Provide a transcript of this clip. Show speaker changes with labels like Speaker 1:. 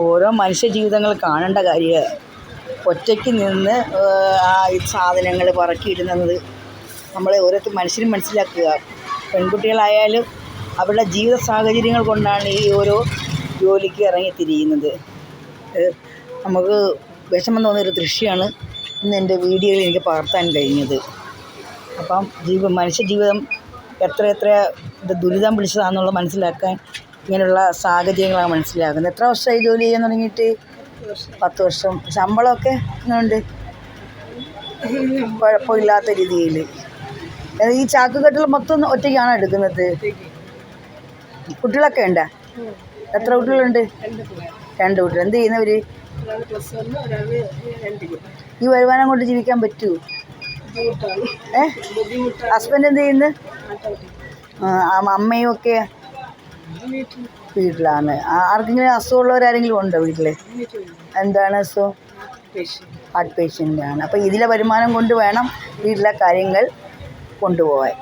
Speaker 1: ഓരോ മനുഷ്യ ജീവിതങ്ങൾ കാണേണ്ട കാര്യമാണ്. ഒറ്റയ്ക്ക് നിന്ന് ആ സാധനങ്ങൾ പറക്കിയിടുന്നത് നമ്മളെ ഓരോരുത്തർ മനുഷ്യരും മനസ്സിലാക്കുക. പെൺകുട്ടികളായാലും അവരുടെ ജീവിത സാഹചര്യങ്ങൾ കൊണ്ടാണ് ഈ ഓരോ ജോലിക്ക് ഇറങ്ങിത്തിരിയുന്നത്. നമുക്ക് വിഷമം തോന്നിയൊരു ദൃശ്യമാണ് ഇന്ന് എൻ്റെ വീഡിയോയിൽ എനിക്ക് പകർത്താൻ കഴിഞ്ഞത്. അപ്പം മനുഷ്യ ജീവിതം എത്ര ദുരിതം പിടിച്ചതാണെന്നുള്ളത് മനസ്സിലാക്കാൻ ഇങ്ങനെയുള്ള സാഹചര്യങ്ങളാണ് മനസ്സിലാക്കുന്നത്. എത്ര വർഷമായി ജോലി ചെയ്യാൻ തുടങ്ങിയിട്ട്? 10 വർഷം. ശമ്പളമൊക്കെ എങ്ങനെയുണ്ട്? കുഴപ്പമില്ലാത്ത രീതിയിൽ. ഈ ചാക്കുകെട്ടിൽ മൊത്തം ഒറ്റയ്ക്കാണോ എടുക്കുന്നത്? കുട്ടികളൊക്കെ ഉണ്ടോ? എത്ര കുട്ടികളുണ്ട്? 2 കുട്ടികൾ. എന്ത് ചെയ്യുന്നവർ? ഈ വരുമാനം കൊണ്ട് ജീവിക്കാൻ പറ്റുമോ? ഹസ്ബൻഡ് എന്ത് ചെയ്യുന്നു? അമ്മയും ഒക്കെ വീട്ടിലാണ്. ആർക്കെങ്കിലും അസുഖമുള്ളവരാരെങ്കിലും ഉണ്ടോ വീട്ടിൽ? എന്താണ് അസുഖം? ഹാർട്ട് പേഷ്യൻ്റാണ്. അപ്പോൾ ഇതിലെ വരുമാനം കൊണ്ട് വേണം വീട്ടിലെ കാര്യങ്ങൾ കൊണ്ടുപോകാൻ.